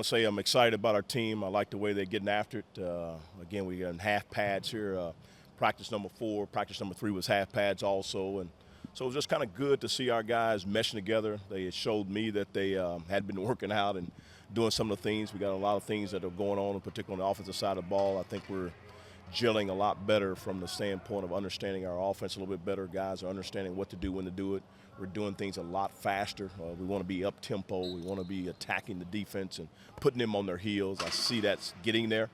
want to say I'm excited about our team. I like the way they're getting after it. Again, we got in half pads here. Practice number 4, practice number 3 was half pads also, and so it was just kind of good to see our guys meshing together. They showed me that they had been working out and doing some of the things. We got a lot of things that are going on, particularly on the offensive side of the ball. I think we're gelling a lot better from the standpoint of understanding our offense a little bit better. Guys are understanding what to do, when to do it. We're doing things a lot faster. We want to be up-tempo. We want to be attacking the defense and putting them on their heels. I see that's getting there.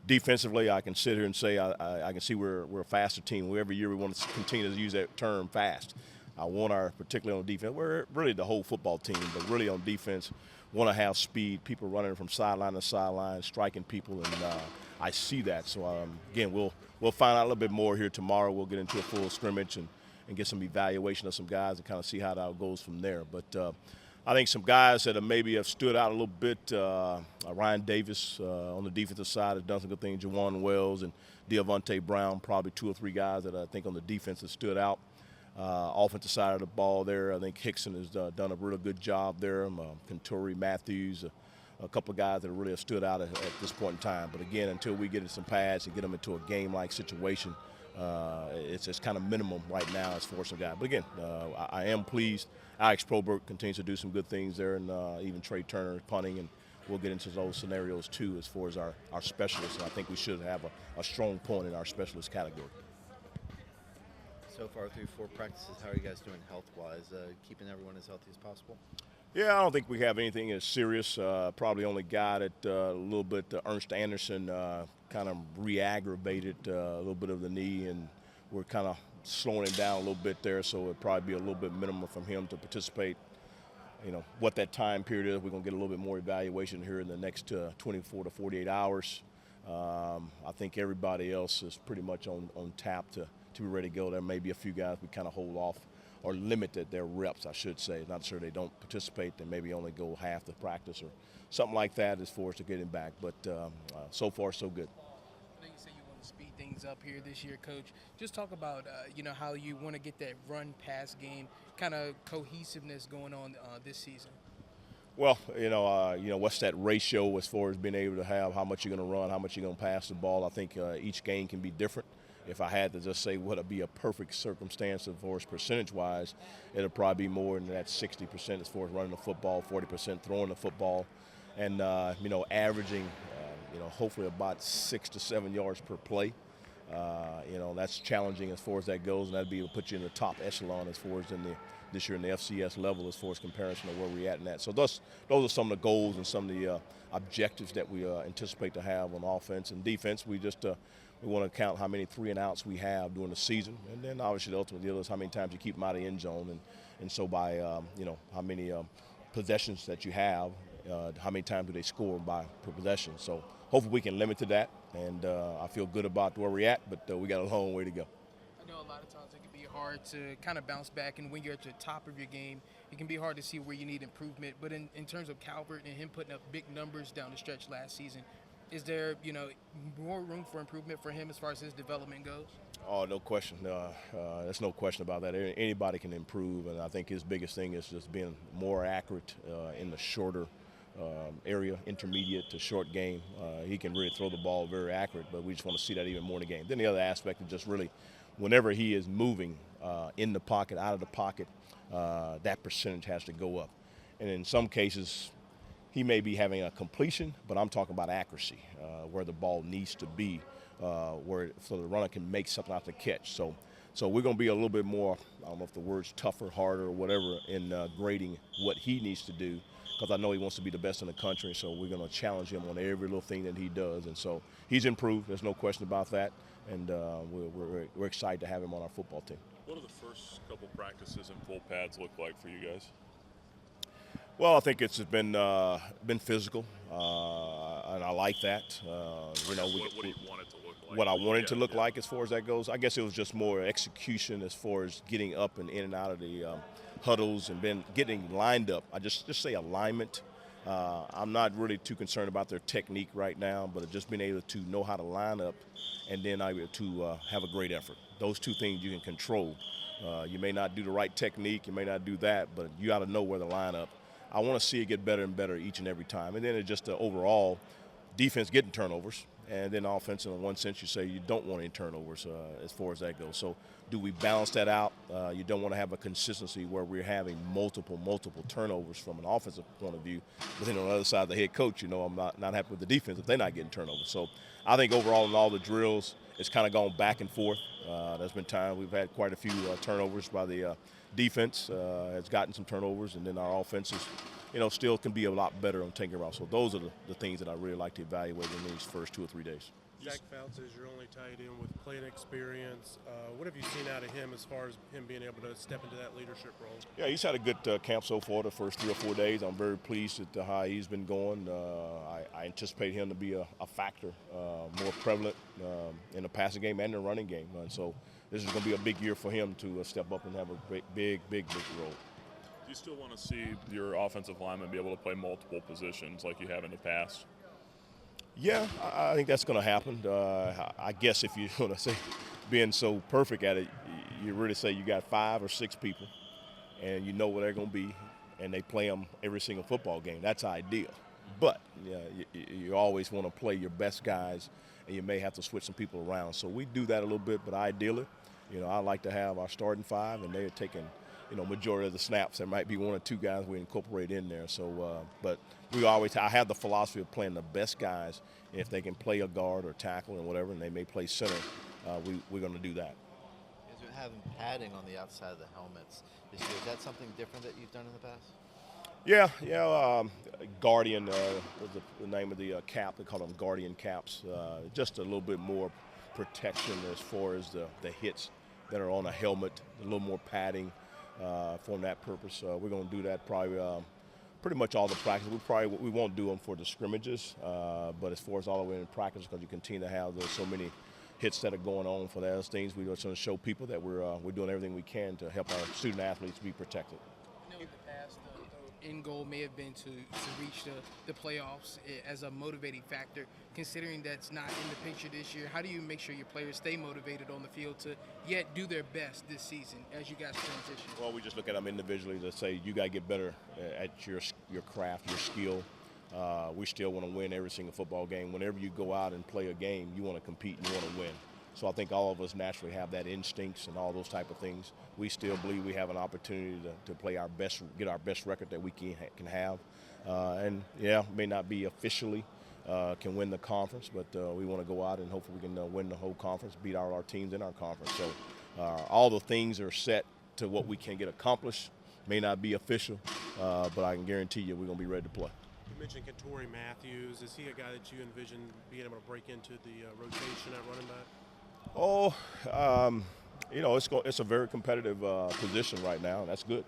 Defensively, I can sit here and say I can see we're a faster team. Every year we want to continue to use that term, fast. I want our, particularly on defense, we're really the whole football team, but really on defense, want to have speed, people running from sideline to sideline, striking people, and I see that. So, again, we'll find out a little bit more here tomorrow. We'll get into a full scrimmage and get some evaluation of some guys and kind of see how that goes from there. But I think some guys that maybe have stood out a little bit, Ryan Davis on the defensive side has done some good things, Jawan Wells and De'Avante Brown, probably 2 or 3 guys that I think on the defense have stood out. Offensive side of the ball there, I think Hickson has done a really good job there. Kenturi Matthews, a couple of guys that really have stood out at this point in time. But again, until we get in some pads and get them into a game-like situation, it's kind of minimum right now as far as some guys. But again, I am pleased. Alex Probert continues to do some good things there, and even Trey Turner punting, and we'll get into those scenarios too as far as our specialists. And I think we should have a strong point in our specialist category. So far through 4 practices, how are you guys doing health-wise, keeping everyone as healthy as possible? Yeah, I don't think we have anything as serious. Probably only got it a little bit. Ernst Anderson kind of re-aggravated a little bit of the knee, and we're kind of slowing him down a little bit there, so it'd probably be a little bit minimum from him to participate. You know, what that time period is, we're going to get a little bit more evaluation here in the next 24 to 48 hours. I think everybody else is pretty much on tap to be ready to go. There may be a few guys we kind of hold off or limited their reps, I should say. Not sure they don't participate. They maybe only go half the practice or something like that as far as to getting back. But so far, so good. I know you say you want to speed things up here this year, Coach. Just talk about, how you want to get that run-pass game, kind of cohesiveness going on this season. Well, what's that ratio as far as being able to have how much you're going to run, how much you're going to pass the ball. I think each game can be different. If I had to just say what would be a perfect circumstance as far as percentage-wise, it'll probably be more than that 60% as far as running the football, 40% throwing the football, and, averaging, hopefully about 6 to 7 yards per play. That's challenging as far as that goes, and that'd be able to put you in the top echelon as far as this year in the FCS level as far as comparison of where we're at in that. So those are some of the goals and some of the objectives that we anticipate to have on offense and defense. We just we want to count how many 3-and-outs we have during the season, and then obviously the ultimate deal is how many times you keep them out of the end zone, and so by how many possessions that you have, how many times do they score per possession. So hopefully we can limit to that, and I feel good about where we're at, but we got a long way to go. I know a lot of times it can be hard to kind of bounce back, and when you're at the top of your game, it can be hard to see where you need improvement. But in terms of Calvert and him putting up big numbers down the stretch last season, is there, more room for improvement for him as far as his development goes? Oh, no question. There's no question about that. Anybody can improve, and I think his biggest thing is just being more accurate in the shorter area, intermediate to short game. He can really throw the ball very accurate, but we just want to see that even more in the game. Then the other aspect is just really whenever he is moving in the pocket, out of the pocket, that percentage has to go up. And in some cases, he may be having a completion, but I'm talking about accuracy, where the ball needs to be, so the runner can make something out the catch. So we're going to be a little bit more, I don't know if the word's tougher, harder, or whatever, in grading what he needs to do, because I know he wants to be the best in the country, so we're going to challenge him on every little thing that he does. And so he's improved. There's no question about that, and we're excited to have him on our football team. What do the first couple practices in full pads look like for you guys? Well, I think it's been physical, and I like that. What do you want it to look like? What I want it to look like as far as that goes, I guess it was just more execution as far as getting up and in and out of the huddles and getting lined up. I just say alignment. I'm not really too concerned about their technique right now, but just being able to know how to line up and then to have a great effort. Those two things you can control. You may not do the right technique, you may not do that, but you got to know where to line up. I want to see it get better and better each and every time. And then it's just the overall defense getting turnovers. And then offense, in one sense, you say you don't want any turnovers as far as that goes. So do we balance that out? You don't want to have a consistency where we're having multiple turnovers from an offensive point of view. But then on the other side, the head coach, I'm not happy with the defense if they're not getting turnovers. So I think overall in all the drills, it's kind of gone back and forth. There's been times we've had quite a few turnovers by the defense. Has gotten some turnovers, and then our offenses, still can be a lot better on taking around. So those are the things that I really like to evaluate in these first 2 or 3 days. Zach Fouts is your only tight end with playing experience. What have you seen out of him as far as him being able to step into that leadership role? Yeah, he's had a good camp so far the first 3 or 4 days. I'm very pleased at how he's been going. I anticipate him to be a factor, more prevalent in the passing game and the running game. And so this is going to be a big year for him to step up and have a big role. Do you still want to see your offensive linemen be able to play multiple positions like you have in the past? Yeah, I think that's going to happen. I guess if you want to say being so perfect at it, you really say you got 5 or 6 people, and you know where they're going to be, and they play them every single football game. That's ideal. But you always want to play your best guys, and you may have to switch some people around. So we do that a little bit, but ideally, I like to have our starting 5, and they're taking majority of the snaps. There might be 1 or 2 guys we incorporate in there. So, but I have the philosophy of playing the best guys. If they can play a guard or tackle or whatever, and they may play center, we're going to do that. Is it having padding on the outside of the helmets this year? Is that something different that you've done in the past? Yeah. Guardian was the name of the cap. They call them Guardian caps. Just a little bit more protection as far as the hits that are on a helmet. A little more padding. For that purpose, we're going to do that probably pretty much all the practice. We won't do them for the scrimmages, but as far as all the way in practice, because you continue to have so many hits that are going on for those things, we're going to show people that we're doing everything we can to help our student athletes be protected. I know in the past, the end goal may have been to reach the playoffs as a motivating factor. Considering that's not in the picture this year, how do you make sure your players stay motivated on the field to yet do their best this season as you guys transition? Well, we just look at them individually to say you got to get better at your craft, your skill. We still want to win every single football game. Whenever you go out and play a game, you want to compete and you want to win. So I think all of us naturally have that instincts and all those type of things. We still believe we have an opportunity to play our best, get our best record that we can have. And yeah, may not be officially can win the conference, but we want to go out and hopefully we can win the whole conference, beat our teams in our conference. So all the things are set to what we can get accomplished. May not be official, but I can guarantee you we're going to be ready to play. You mentioned Katori Matthews. Is he a guy that you envision being able to break into the rotation at running back? It's a very competitive position right now, and that's good.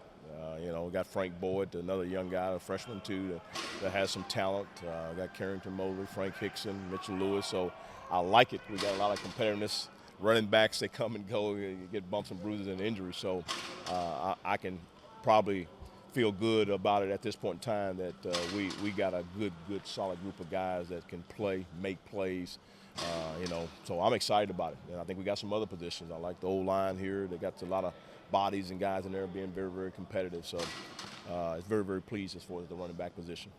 We got Frank Boyd, another young guy, a freshman too, that has some talent. We got Carrington Mobley, Frank Hickson, Mitchell Lewis. So I like it. We got a lot of competitiveness. Running backs, they come and go, you get bumps and bruises and injuries. So I can probably feel good about it at this point in time that we got a good, solid group of guys that can play, make plays. So I'm excited about it. And I think we got some other positions. I like the old line here. They got a lot of bodies and guys in there being very, very competitive. So it's very, very pleased as far as the running back position.